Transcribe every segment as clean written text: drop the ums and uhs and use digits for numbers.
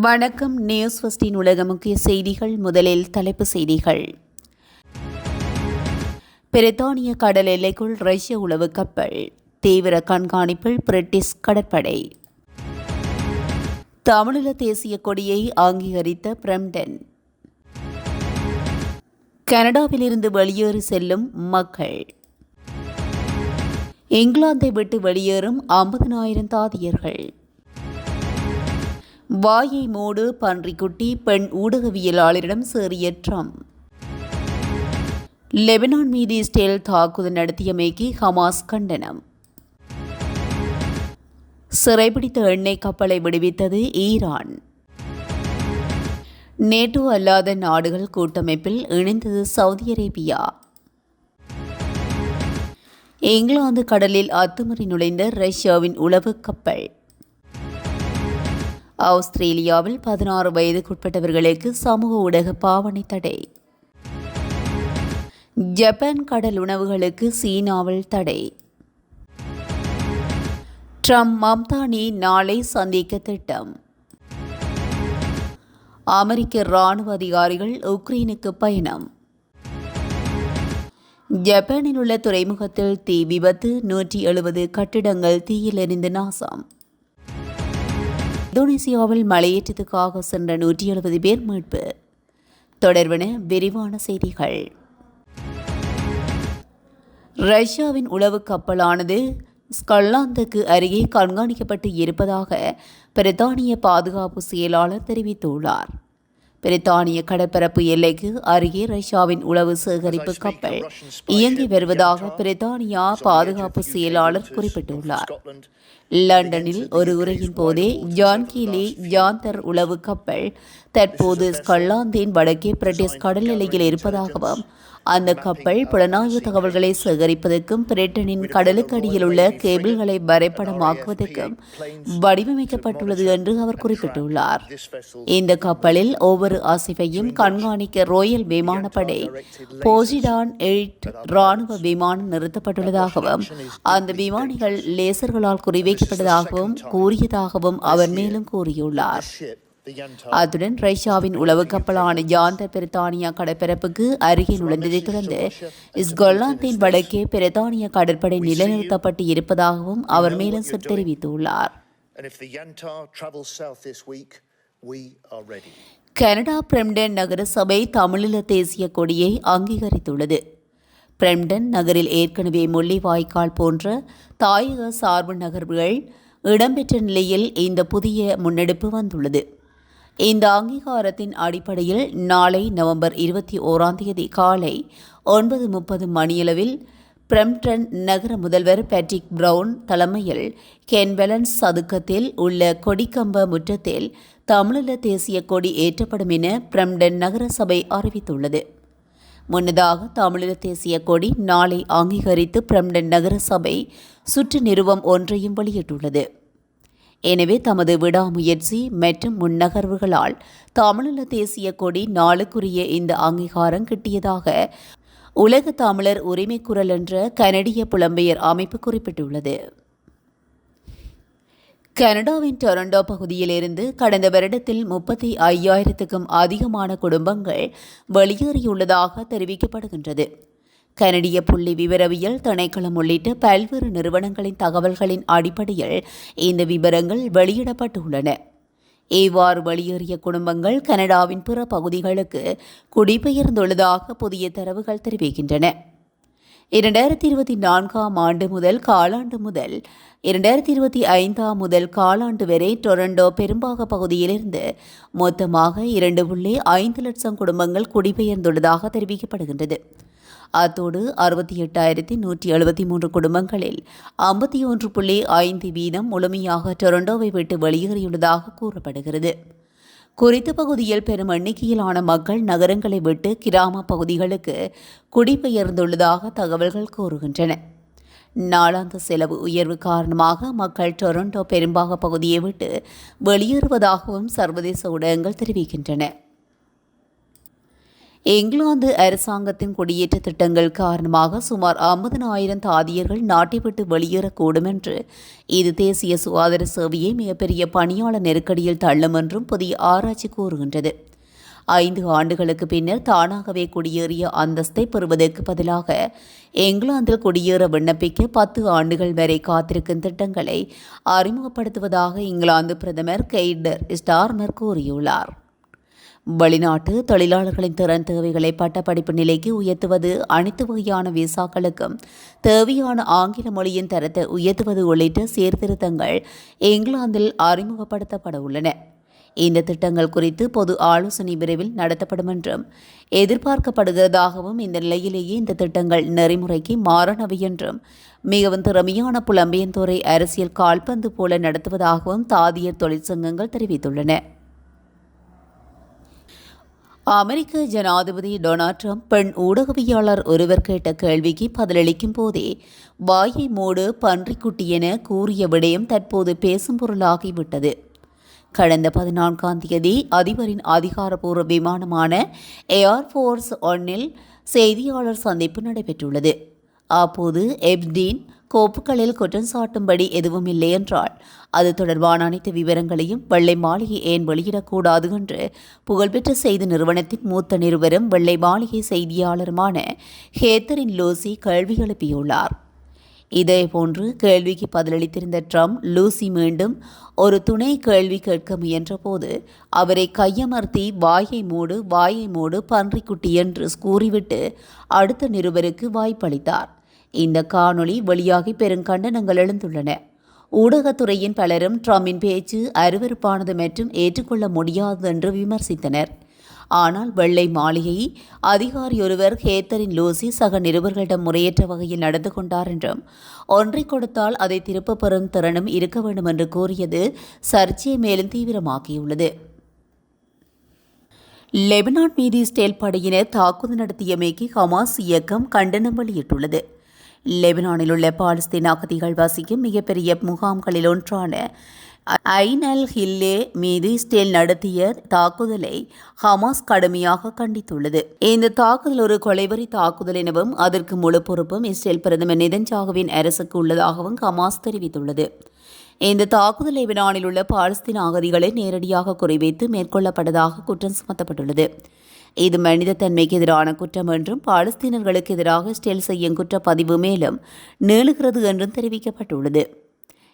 வணக்கம். நியூஸ் ஃபர்ஸ்டின் உலக முக்கிய செய்திகள். முதலில் தலைப்புச் செய்திகள். பிரித்தானிய கடல் எல்லைக்குள் ரஷ்ய உளவு கப்பல், தீவிர கண்காணிப்பில் பிரிட்டிஷ் கடற்படை. தமிழீழ தேசிய கொடியை அங்கீகரித்த பிரம்டன். கனடாவிலிருந்து வெளியேறி செல்லும் மக்கள். இங்கிலாந்தை விட்டு வெளியேறும் 50,000 தாதியர்கள். வாயை மூடு பன்றிக்குட்டி, பெண் ஊடகவியலாளரிடம் சேறிய ட்ரம்ப். லெபனான் மீது இஸ்ரேல் தாக்குதல் நடத்தியமைக்கு ஹமாஸ் கண்டனம். சிறைபிடித்த எண்ணெய் கப்பலை விடுவித்தது ஈரான். நேட்டோ அல்லாத நாடுகள் கூட்டமைப்பில் இணைந்தது சவுதி அரேபியா. இங்கிலாந்து கடலில் அத்துமீறி நுழைந்த ரஷ்யாவின் உளவு கப்பல். ஆஸ்திரேலியாவில் 16 வயதுக்குட்பட்டவர்களுக்கு சமூக ஊடக பாவனை தடை. ஜப்பான் கடல் உணவுகளுக்கு சீனாவில் தடை. ட்ரம்ப் மம்தானி நாளை சந்திக்க திட்டம். அமெரிக்க இராணுவ அதிகாரிகள் உக்ரைனுக்கு பயணம். ஜப்பானில் உள்ள துறைமுகத்தில் தீ விபத்து, 170 கட்டிடங்கள் தீயில் எரிந்து நாசம். இந்தோனேசியாவில் மலையேற்றத்துக்காக சென்ற 170 பேர் மீட்பு. தொடர்பான விரிவான செய்திகள். ரஷ்யாவின் உளவு கப்பலானது ஸ்காட்லாந்துக்கு அருகே கண்காணிக்கப்பட்டு இருப்பதாக பிரித்தானிய பாதுகாப்பு செயலாளர் தெரிவித்துள்ளார். பிரித்தானிய கடற்பரப்பு எல்லைக்கு அருகே ரஷ்யாவின் உளவு சேகரிப்பு கப்பல் இயங்கி வருவதாக பிரித்தானியா பாதுகாப்பு செயலாளர் குறிப்பிட்டுள்ளார். லண்டனில் ஒரு உரையின் போதே ஜான் கீலி ஜாந்தர் உளவு கப்பல் தற்போது ஸ்காட்லாந்தின் வடக்கே பிரிட்டிஷ் கடல் எல்லையில் இருப்பதாகவும் அந்த கப்பல் புலனாய்வு தகவல்களை சேகரிப்பதற்கும் பிரிட்டனின் கடலுக்கடியில் உள்ள கேபிள்களை வரைபடமாக்குவதற்கும் வடிவமைக்கப்பட்டுள்ளது என்று அவர் குறிப்பிட்டுள்ளார். இந்த கப்பலில் ஒவ்வொரு அசைவையும் கண்காணிக்க ராயல் விமானப்படை போசிடான் 8 இராணுவ விமானம் நிறுத்தப்பட்டுள்ளதாகவும் அந்த விமானிகள் லேசர்களால் குறிவைக்கப்பட்டதாகவும் கூறியதாகவும் அவர் மேலும் கூறியுள்ளார். அத்துடன் ரஷ்யாவின் உளவு கப்பலான ஜாந்தர் பிரித்தானியா கடற்பரப்புக்கு அருகே நுழைந்ததை தொடர்ந்து ஸ்காட்லாந்தின் வடக்கே பிரித்தானிய கடற்படை நிலைநிறுத்தப்பட்டு இருப்பதாகவும் அவர் மேலும் தெரிவித்துள்ளார். கனடா பிரம்டன் நகர சபை தமிழீழ தேசிய கொடியை அங்கீகரித்துள்ளது. பிரம்டன் நகரில் ஏற்கனவே முள்ளிவாய்க்கால் போன்ற தாயக சார்பு நகர்வுகள் இடம்பெற்ற நிலையில் இந்த புதிய முன்னெடுப்பு வந்துள்ளது. இந்த அங்கீகாரத்தின் அடிப்படையில் நாளை நவம்பர் 21 காலை 9:30 மணியளவில் பிரம்டன் நகர முதல்வர் பேட்ரிக் பிரவுன் தலைமையில் கென்வெலன்ஸ் சதுக்கத்தில் உள்ள கொடிக்கம்ப முற்றத்தில் தமிழீழ தேசிய கொடி ஏற்றப்படும் என பிரம்டன் நகர சபை அறிவித்துள்ளது. முன்னதாக தமிழீழ தேசிய கொடி நாளை அங்கீகரித்து பிரம்டன் நகர சபை சுற்று நிறுவம் ஒன்றையும் வெளியிட்டுள்ளது. எனவே தமது விடாமுயற்சி மற்றும் முன்னகர்வுகளால் தமிழீழ தேசிய கொடி நாளுக்குரிய இந்த அங்கீகாரம் கிட்டியதாக உலக தமிழர் உரிமை குரல் என்ற கனடிய புலம்பெயர் அமைப்பு குறிப்பிட்டுள்ளது. கனடாவின் டொரண்டோ பகுதியிலிருந்து கடந்த வருடத்தில் 35,000க்கும் அதிகமான குடும்பங்கள் வெளியேறியுள்ளதாக தெரிவிக்கப்படுகின்றது. கனடிய புள்ளி விவரவியல் திணைக்களம் உள்ளிட்ட பல்வேறு நிறுவனங்களின் தகவல்களின் அடிப்படையில் இந்த விவரங்கள் வெளியிடப்பட்டுள்ளன. இவ்வாறு வெளியேறிய குடும்பங்கள் கனடாவின் பிற பகுதிகளுக்கு குடிபெயர்ந்துள்ளதாக புதிய தரவுகள் தெரிவிக்கின்றன. 2024 ஆண்டு முதல் காலாண்டு முதல் 2025 முதல் காலாண்டு வரை டொரண்டோ பெரும்பாக பகுதியிலிருந்து மொத்தமாக 2.5 லட்சம் குடும்பங்கள் குடிபெயர்ந்துள்ளதாக தெரிவிக்கப்படுகின்றது. அத்தோடு 68,173 குடும்பங்களில் 51.5% முழுமையாக டொரண்டோவை விட்டு வெளியேறியுள்ளதாக கூறப்படுகிறது. குறித்த பகுதியில் பெரும் எண்ணிக்கையிலான மக்கள் நகரங்களை விட்டு கிராம பகுதிகளுக்கு குடிபெயர்ந்துள்ளதாக தகவல்கள் கூறுகின்றன. நாளாந்த செலவு உயர்வு காரணமாக மக்கள் டொரண்டோ பெரும்பாக பகுதியை விட்டு வெளியேறுவதாகவும் சர்வதேச ஊடகங்கள் தெரிவிக்கின்றன. இங்கிலாந்து அரசாங்கத்தின் குடியேற்ற திட்டங்கள் காரணமாக சுமார் 50,000 தாதியர்கள் நாட்டை விட்டு வெளியேறக்கூடும் என்று இது தேசிய சுகாதார சேவையை மிகப்பெரிய பணியாளர் நெருக்கடியில் தள்ளும் என்றும் புதிய ஆராய்ச்சி கூறுகின்றது. 5 ஆண்டுகளுக்கு பின்னர் தானாகவே குடியேறிய அந்தஸ்தை பெறுவதற்கு பதிலாக இங்கிலாந்தில் குடியேற விண்ணப்பிக்க 10 ஆண்டுகள் வரை காத்திருக்கும் திட்டங்களை அறிமுகப்படுத்துவதாக இங்கிலாந்து பிரதமர் கெய்டர் ஸ்டார்மர் கூறியுள்ளார். வெளிநாட்டு தொழிலாளர்களின் திறன் தேவைகளை பட்டப்படிப்பு நிலைக்கு உயர்த்துவது, அனைத்து வகையான விசாக்களுக்கும் தேவையான ஆங்கில மொழியின் தரத்தை உயர்த்துவது உள்ளிட்ட சீர்திருத்தங்கள் இங்கிலாந்தில் அறிமுகப்படுத்தப்பட உள்ளன. இந்த திட்டங்கள் குறித்து பொது ஆலோசனை விரைவில் நடத்தப்படும் என்றும் எதிர்பார்க்கப்படுகிறதாகவும், இந்த நிலையிலேயே இந்த திட்டங்கள் நெறிமுறைக்கு மாறானவை என்றும் மிகவும் திறமையான புலம்பெயர்ந்தோரை அரசியல் கால்பந்து போல நடத்துவதாகவும் தாதியர் தொழிற்சங்கங்கள் தெரிவித்துள்ளன. அமெரிக்க ஜனாதிபதி டொனால்ட் ட்ரம்ப் பெண் ஊடகவியலாளர் ஒருவர் கேட்ட கேள்விக்கு பதிலளிக்கும் போதே வாயை மூடு பன்றிக்குட்டி என கூறிய விடயம் தற்போது பேசும் பொருளாகிவிட்டது. கடந்த 14ஆம் தேதி அதிபரின் அதிகாரப்பூர்வ விமானமான ஏர்ஃபோர்ஸ் ஒன்னில் செய்தியாளர் சந்திப்பு நடைபெற்றுள்ளது. அப்போது எப்ஸ்டீன் கோப்புகளில் குற்றம் சாட்டும்படி எதுவும் இல்லை என்றால் அது தொடர்பான அனைத்து விவரங்களையும் வெள்ளை மாளிகை ஏன் வெளியிடக்கூடாது என்று புகழ்பெற்ற செய்தி நிறுவனத்தின் மூத்த நிருபரும் வெள்ளை மாளிகை செய்தியாளருமான ஹேத்தரின் லூசி கேள்வி எழுப்பியுள்ளார். இதேபோன்று கேள்விக்கு பதிலளித்திருந்த ட்ரம்ப் லூசி மீண்டும் ஒரு துணை கேள்வி கேட்க முயன்றபோது அவரை கையமர்த்தி வாயை மூடு பன்றிக்குட்டி என்று கூறிவிட்டு அடுத்த நிருபருக்கு வாய்ப்பளித்தார். இந்த காணொளி வெளியாகி பெருங்கண்டனங்கள் எழுந்துள்ளன. ஊடகத்துறையின் பலரும் ட்ரம்பின் பேச்சு அருவருப்பானது மற்றும் ஏற்றுக்கொள்ள முடியாதது என்று விமர்சித்தனர். ஆனால் வெள்ளை மாளிகை அதிகாரியொருவர் ஹேத்தரின் லூசி சக நிருபர்களிடம் முறையற்ற வகையில் நடந்து கொண்டார் என்றும் ஒன்றை கொடுத்தால் அதை திருப்பப் பெறும் திறனும் இருக்க வேண்டும் என்று கூறியது சர்ச்சையை மேலும் தீவிரமாக்கியுள்ளது. லெபனான் மீது இஸ்ரேல் படையினர் தாக்குதல் நடத்தியமைக்கு ஹமாஸ் இயக்கம் கண்டனம் வெளியிட்டுள்ளது. லெபனானில் உள்ள பாலஸ்தீன அகதிகள் வசிக்கும் மிகப்பெரிய முகாம்களில் ஒன்றான ஐன் அல் ஹில்லே மீது இஸ்ரேல் நடத்திய தாக்குதலை ஹமாஸ் கடுமையாக கண்டித்துள்ளது. இந்த தாக்குதல் ஒரு கொலைவெறி தாக்குதல் எனவும் அதற்கு முழு பொறுப்பும் இஸ்ரேல் பிரதமர் நெதன்யாகுவின் அரசுக்கு உள்ளதாகவும் ஹமாஸ் தெரிவித்துள்ளது. இந்த தாக்குதல் லெபனானில் உள்ள பாலஸ்தீன அகதிகளை நேரடியாக குறிவைத்து மேற்கொள்ளப்பட்டதாக குற்றம் சுமத்தப்பட்டுள்ளது. இது மனிதத்தன்மைக்கு எதிரான குற்றம் என்றும் பாலஸ்தீனர்களுக்கு எதிராக இஸ்ரேல் செய்யும் குற்றப்பதிவு மேலும் நீளுகிறது என்றும் தெரிவிக்கப்பட்டுள்ளது.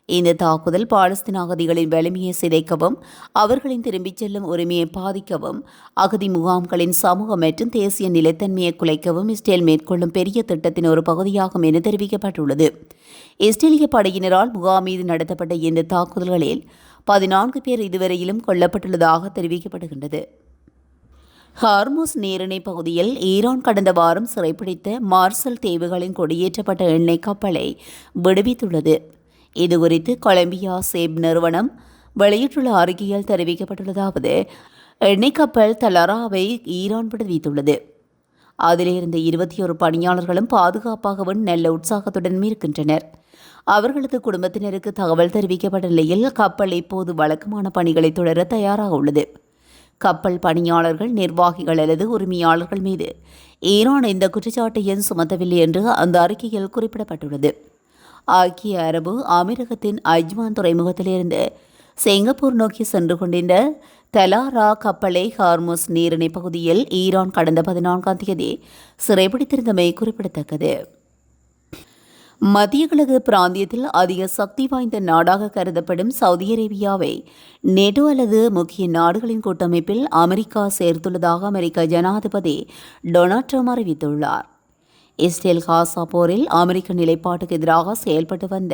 இந்த தாக்குதல் பாலஸ்தீன அகதிகளின் வலிமையை சிதைக்கவும் அவர்களின் திரும்பிச் செல்லும் உரிமையை பாதிக்கவும் அகதி முகாம்களின் சமூக மற்றும் தேசிய நிலைத்தன்மையை குலைக்கவும் இஸ்ரேல் மேற்கொள்ளும் பெரிய திட்டத்தின் ஒரு பகுதியாகும் என தெரிவிக்கப்பட்டுள்ளது. இஸ்ரேலிய படையினரால் முகாம் மீது நடத்தப்பட்ட இந்த தாக்குதல்களில் 14 பேர் இதுவரையிலும் கொல்லப்பட்டுள்ளதாக தெரிவிக்கப்படுகின்றது. ஹார்முஸ் நீரிணை பகுதியில் ஈரான் கடந்த வாரம் சிறைப்பிடித்த மார்சல் தீவுகளின் கொடியேற்றப்பட்ட எண்ணெய் கப்பலை விடுவித்துள்ளது. இதுகுறித்து கொலம்பியா சேப் நிறுவனம் வெளியிட்டுள்ள அறிக்கையில் தெரிவிக்கப்பட்டுள்ளதாவது, எண்ணெய் கப்பல் தலராவை ஈரான் விடுவித்துள்ளது. அதிலிருந்து 21 பணியாளர்களும் பாதுகாப்பாகவும் நல்ல உற்சாகத்துடன் இருக்கின்றனர். அவர்களது குடும்பத்தினருக்கு தகவல் தெரிவிக்கப்பட்ட நிலையில் கப்பல் இப்போது வழக்கமான பணிகளை தொடர தயாராக உள்ளது. கப்பல் பணியாளர்கள், நிர்வாகிகள் அல்லது உரிமையாளர்கள் மீது ஈரான் எந்த குற்றச்சாட்டையும் சுமத்தவில்லை என்று அந்த அறிக்கையில் குறிப்பிடப்பட்டுள்ளது. ஐக்கிய அரபு அமீரகத்தின் அஜ்மான் துறைமுகத்திலிருந்து சிங்கப்பூர் நோக்கி சென்று கொண்டிருந்த தலாரா கப்பலை ஹார்முஸ் நீரிணை பகுதியில் ஈரான் கடந்த 14ஆம் தேதி சிறைபிடித்திருந்தமை குறிப்பிடத்தக்கது. மத்திய கிழக்கு பிராந்தியத்தில் அதிக சக்தி வாய்ந்த நாடாக கருதப்படும் சவுதி அரேபியாவை நேட்டோ அல்லது முக்கிய நாடுகளின் கூட்டமைப்பில் அமெரிக்கா சேர்த்துள்ளதாக அமெரிக்க ஜனாதிபதி டொனால்ட் ட்ரம்ப் அறிவித்துள்ளார். இஸ்ரேல் காசா போரில் அமெரிக்க நிலைப்பாட்டுக்கு எதிராக செயல்பட்டு வந்த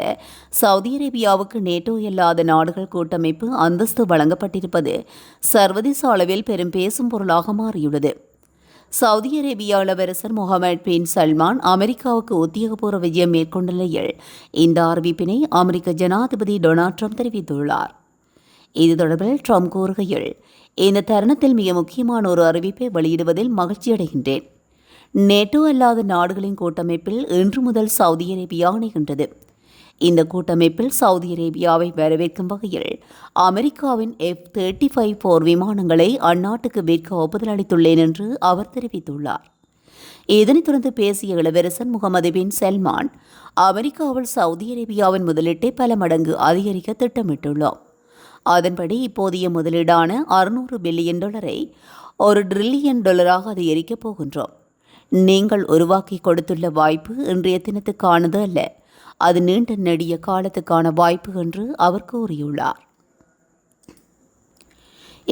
சவுதி அரேபியாவுக்கு நேட்டோ அல்லாத நாடுகள் கூட்டமைப்பு அந்தஸ்து வழங்கப்பட்டிருப்பது சர்வதேச அளவில் பெரும் பேசும் பொருளாக மாறியுள்ளது. சவுதி அரேபிய இளவரசர் முகமது பின் சல்மான் அமெரிக்காவுக்கு உத்தியோகபூர்வ விஜயம் மேற்கொண்ட நிலையில் இந்த அறிவிப்பினை அமெரிக்க ஜனாதிபதி டொனால்ட் ட்ரம்ப் தெரிவித்துள்ளார். இது தொடர்பில் ட்ரம்ப் கூறுகையில், இந்த தருணத்தில் மிக முக்கியமான ஒரு அறிவிப்பை வெளியிடுவதில் மகிழ்ச்சியடைகின்றேன். நேட்டோ அல்லாத நாடுகளின் கூட்டமைப்பில் இன்று முதல் சவுதி அரேபியா இணைகின்றது. இந்த கூட்டமைப்பில் சவுதி அரேபியாவை வரவேற்கும் வகையில் அமெரிக்காவின் F-35 போர் விமானங்களை அந்நாட்டுக்கு விற்க ஒப்புதல் அளித்துள்ளேன் என்று அவர் தெரிவித்துள்ளார். இதனைத் தொடர்ந்து பேசிய இளவரசர் முகமது பின் சல்மான், அமெரிக்காவில் சவுதி அரேபியாவின் முதலீட்டை பல மடங்கு அதிகரிக்க திட்டமிட்டுள்ளோம். அதன்படி இப்போதைய முதலீடான $600 பில்லியன் $1 டிரில்லியன் அதிகரிக்கப் போகின்றோம். நீங்கள் உருவாக்கி கொடுத்துள்ள வாய்ப்பு இன்றைய தினத்துக்கானது அல்ல, அது நீண்ட நெடிய காலத்துக்கான வாய்ப்பு என்று அவர் கூறியுள்ளார்.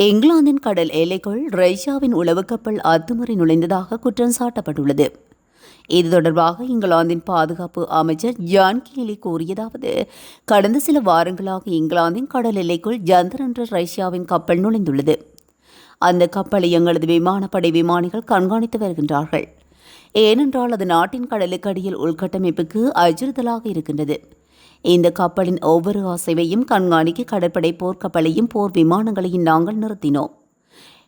இங்கிலாந்தின் கடல் எல்லைக்குள் ரஷ்யாவின் உளவு கப்பல் அத்துமீறி நுழைந்ததாக குற்றம் சாட்டப்பட்டுள்ளது. இது தொடர்பாக இங்கிலாந்தின் பாதுகாப்பு அமைச்சர் ஜான் கேலி கூறியதாவது, கடந்த சில வாரங்களாக இங்கிலாந்தின் கடல் எல்லைக்குள் ஜந்தர் என்ற ரஷ்யாவின் கப்பல் நுழைந்துள்ளது. அந்த கப்பலை எங்களது விமானப்படை விமானிகள் கண்காணித்து வருகின்றார்கள். ஏனென்றால் அது நாட்டின் கடலுக்கு அடியில் உள்கட்டமைப்புக்கு அச்சுறுத்தலாக இருக்கின்றது. இந்த கப்பலின் ஒவ்வொரு அசைவையும் கண்காணிக்க கடற்படை போர்க்கப்பலையும் போர் விமானங்களையும் நாங்கள் நிறுத்தினோம்.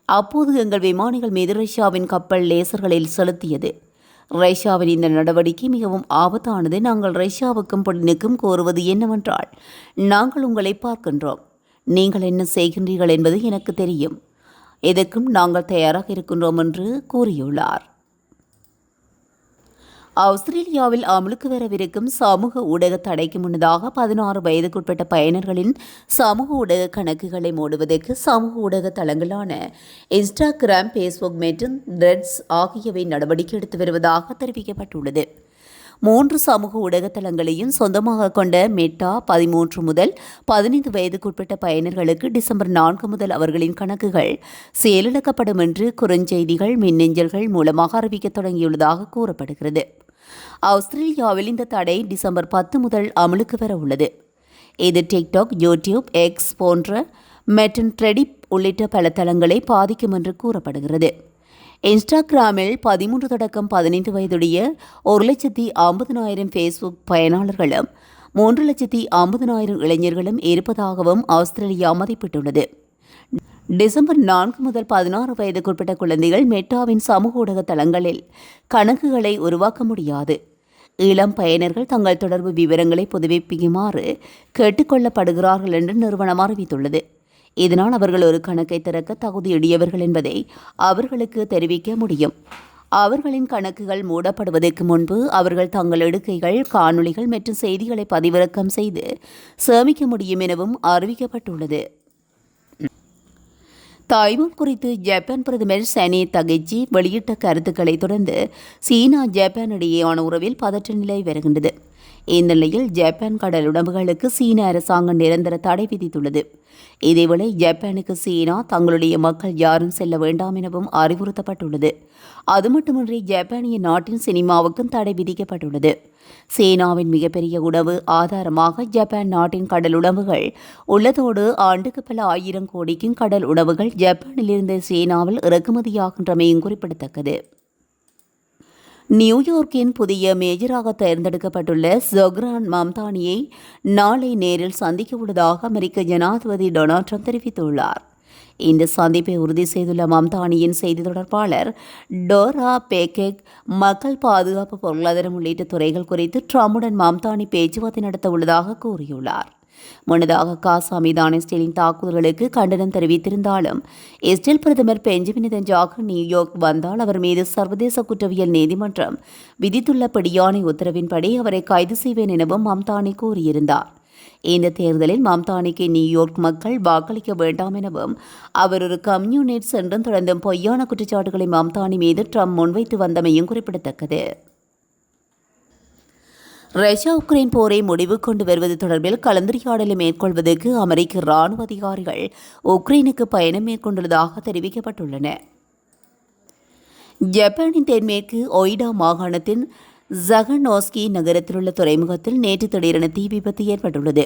அப்போது எங்கள் விமானிகள் மீது ரஷ்யாவின் கப்பல் லேசர்களில் செலுத்தியது. ரஷ்யாவின் இந்த நடவடிக்கை மிகவும் ஆபத்தானது. நாங்கள் ரஷ்யாவுக்கும் புடினுக்கும் கோருவது என்னவென்றால், நாங்கள் உங்களை பார்க்கின்றோம், நீங்கள் என்ன செய்கின்றீர்கள் என்பது எனக்கு தெரியும், எதற்கும் நாங்கள் தயாராக இருக்கின்றோம் என்று கூறியுள்ளார். ஆஸ்திரேலியாவில் அமலுக்கு வரவிருக்கும் சமூக ஊடக தடைக்கு முன்னதாக 16 வயதுக்குட்பட்ட பயனர்களின் சமூக ஊடக கணக்குகளை மூடுவதற்கு சமூக ஊடக தளங்களான இன்ஸ்டாகிராம், ஃபேஸ்புக் மற்றும் த்ரெட்ஸ் ஆகியவை நடவடிக்கை எடுத்து வருவதாக தெரிவிக்கப்பட்டுள்ளது. 3 சமூக ஊடக தளங்களையும் சொந்தமாக கொண்ட மெட்டா 13 முதல் 15 வயதுக்குட்பட்ட பயனர்களுக்கு டிசம்பர் 4 முதல் அவர்களின் கணக்குகள் செயலிழக்கப்படும் என்று குறுஞ்செய்திகள், மின்னஞ்சல்கள் மூலமாக அறிவிக்க தொடங்கியுள்ளதாக கூறப்படுகிறது. ஆஸ்திரேலியாவில் இந்த தடை டிசம்பர் 10 முதல் அமலுக்கு வர உள்ளது. இது டிக்டாக், யூடியூப், எக்ஸ் போன்ற மற்றும் ட்ரெடிப் உள்ளிட்ட பல தளங்களை பாதிக்கும் என்று கூறப்படுகிறது. இன்ஸ்டாகிராமில் 13 தொடக்கம் 15 வயதுடைய 1,50,000 ஃபேஸ்புக் பயனாளர்களும் 3,50,000 இளைஞர்களும் இருப்பதாகவும் ஆஸ்திரேலியா மதிப்பிட்டுள்ளது. டிசம்பர் 4 முதல் 16 வயதுக்குட்பட்ட குழந்தைகள் மெட்டாவின் சமூக ஊடக தளங்களில் கணக்குகளை உருவாக்க முடியாது. இளம் பயனர்கள் தங்கள் தொடர்பு விவரங்களை புதுப்பிக்குமாறு கேட்டுக்கொள்ளப்படுகிறார்கள் என்று நிறுவனம் அறிவித்துள்ளது. இதனால் அவர்கள் ஒரு கணக்கை திறக்க தகுதியுடையவர்கள் என்பதை அவர்களுக்கு தெரிவிக்க முடியும். அவர்களின் கணக்குகள் மூடப்படுவதற்கு முன்பு அவர்கள் தங்கள் எடுக்கைகள், காணொளிகள் மற்றும் செய்திகளை பதிவிறக்கம் செய்து சேமிக்க முடியும் எனவும் அறிவிக்கப்பட்டுள்ளது. தாய்வான் குறித்து ஜப்பான் பிரதமர் சனே தகைச்சி வெளியிட்ட கருத்துக்களை தொடர்ந்து சீனா, ஜப்பான் இடையேயான உறவில் பதற்ற நிலை வருகின்றது. இந்த நிலையில் ஜப்பான் கடல் உணவுகளுக்கு சீன அரசாங்கம் நிரந்தர தடை விதித்துள்ளது. இதேவேளை ஜப்பானுக்கு சீனா தங்களுடைய மக்கள் யாரும் செல்ல வேண்டாம் எனவும் அறிவுறுத்தப்பட்டுள்ளது. அது மட்டுமின்றி ஜப்பானிய நாட்டின் சினிமாவுக்கும் தடை விதிக்கப்பட்டுள்ளது. சீனாவின் மிகப்பெரிய உணவு ஆதாரமாக ஜப்பான் நாட்டின் கடல் உணவுகள் உள்ளதோடு ஆண்டுக்கு பல 1000 கோடிக்கும் கடல் உணவுகள் ஜப்பானிலிருந்து சீனாவில் இறக்குமதியாகின்றமையும் குறிப்பிடத்தக்கது. நியூயார்க்கின் புதிய மேஜராக தேர்ந்தெடுக்கப்பட்டுள்ள ஜொஹ்ரான் மம்தானியை நாளை நேரில் சந்திக்க உள்ளதாக அமெரிக்க ஜனாதிபதி டொனால்ட் ட்ரம்ப் தெரிவித்துள்ளார். இந்த சந்திப்பை உறுதி செய்துள்ள மம்தானியின் செய்தி தொடர்பாளர் டோரா பேக்கெக் மக்கள் பாதுகாப்பு, பொருளாதாரம் உள்ளிட்ட துறைகள் குறித்து ட்ரம்புடன் மம்தானி பேச்சுவார்த்தை நடத்த உள்ளதாக கூறியுள்ளார். முன்னதாக காசா மீதான இஸ்ரேலின் தாக்குதல்களுக்கு கண்டனம் தெரிவித்திருந்தாலும் இஸ்ரேல் பிரதமர் பெஞ்சமின் நெதன்யாகு நியூயார்க் வந்தால் அவர் மீது சர்வதேச குற்றவியல் நீதிமன்றம் விதித்துள்ள பிடியாணை உத்தரவின்படி அவரை கைது செய்வேன் எனவும் மம்தானி கூறியிருந்தார். இந்த தேர்தலில் மம்தானிக்கு நியூயார்க் மக்கள் வாக்களிக்க வேண்டாம் எனவும் அவர் ஒரு கம்யூனிஸ்ட் என்றும் தொடர்ந்தும் பொய்யான குற்றச்சாட்டுகளை மம்தானி மீது ட்ரம்ப் முன்வைத்து வந்தமையும் குறிப்பிடத்தக்கது. ரஷ்யா உக்ரைன் போரை முடிவு கொண்டு வருவது தொடர்பில் கலந்துரையாடலை மேற்கொள்வதற்கு அமெரிக்க இராணுவ அதிகாரிகள் உக்ரைனுக்கு பயணம் மேற்கொண்டுள்ளதாக தெரிவிக்கப்பட்டுள்ளன. ஜப்பானின் தென்மேற்கு ஒய்டா மாகாணத்தின் ஜகனோஸ்கி நகரத்திலுள்ள துறைமுகத்தில் நேற்று திடீரென தீ விபத்து ஏற்பட்டுள்ளது.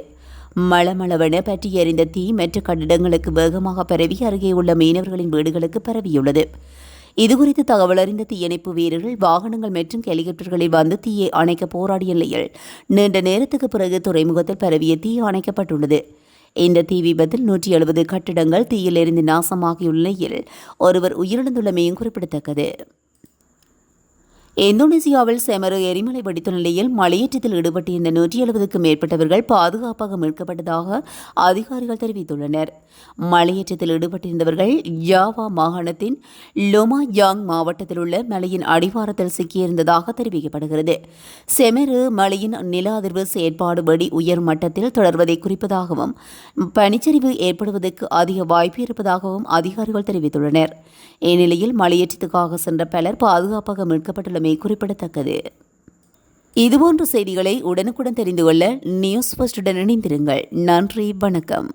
மளமளவென பற்றி எறிந்த தீ மற்ற கட்டிடங்களுக்கு வேகமாக பரவி அருகே உள்ள மீனவர்களின் வீடுகளுக்கு பரவியுள்ளது. இதுகுறித்து தகவல் அறிந்த தீயணைப்பு வீரர்கள் வாகனங்கள் மற்றும் ஹெலிகாப்டர்களில் வந்து தீயை அணைக்க போராடிய நிலையில் நீண்ட நேரத்துக்கு பிறகு துறைமுகத்தில் பரவிய தீ அணைக்கப்பட்டுள்ளது. இந்த தீ விபத்தில் 170 கட்டிடங்கள் தீயில் எரிந்து நாசமாகியுள்ள நிலையில் ஒருவர் உயிரிழந்துள்ளமையும் குறிப்பிடத்தக்கது. இந்தோனேசியாவில் செமரு எரிமலை வெடித்த நிலையில் மலையேற்றத்தில் ஈடுபட்டிருந்த 170க்கும் மேற்பட்டவர்கள் பாதுகாப்பாக மீட்கப்பட்டதாக அதிகாரிகள் தெரிவித்துள்ளனர். மலையேற்றத்தில் ஈடுபட்டிருந்தவர்கள் ஜாவா மாகாணத்தின் லொமாயாங் மாவட்டத்தில் உள்ள மலையின் அடிவாரத்தில் சிக்கியிருந்ததாக தெரிவிக்கப்படுகிறது. செமரு மலையின் நில அதிர்வு செயற்பாடு வெடி உயர் மட்டத்தில் தொடர்வதை குறிப்பதாகவும் பனிச்சரிவு ஏற்படுவதற்கு அதிக வாய்ப்பு இருப்பதாகவும் அதிகாரிகள் தெரிவித்துள்ளனர். இந்நிலையில் மலையேற்றத்துக்காக சென்ற பலர் பாதுகாப்பாக மீட்கப்பட்டுள்ளமை குறிப்பிடத்தக்கது. இதுபோன்ற செய்திகளை உடனுக்குடன் தெரிந்து கொள்ள நியூஸ் ஃபர்ஸ்டுடன் இணைந்திருங்கள். நன்றி, வணக்கம்.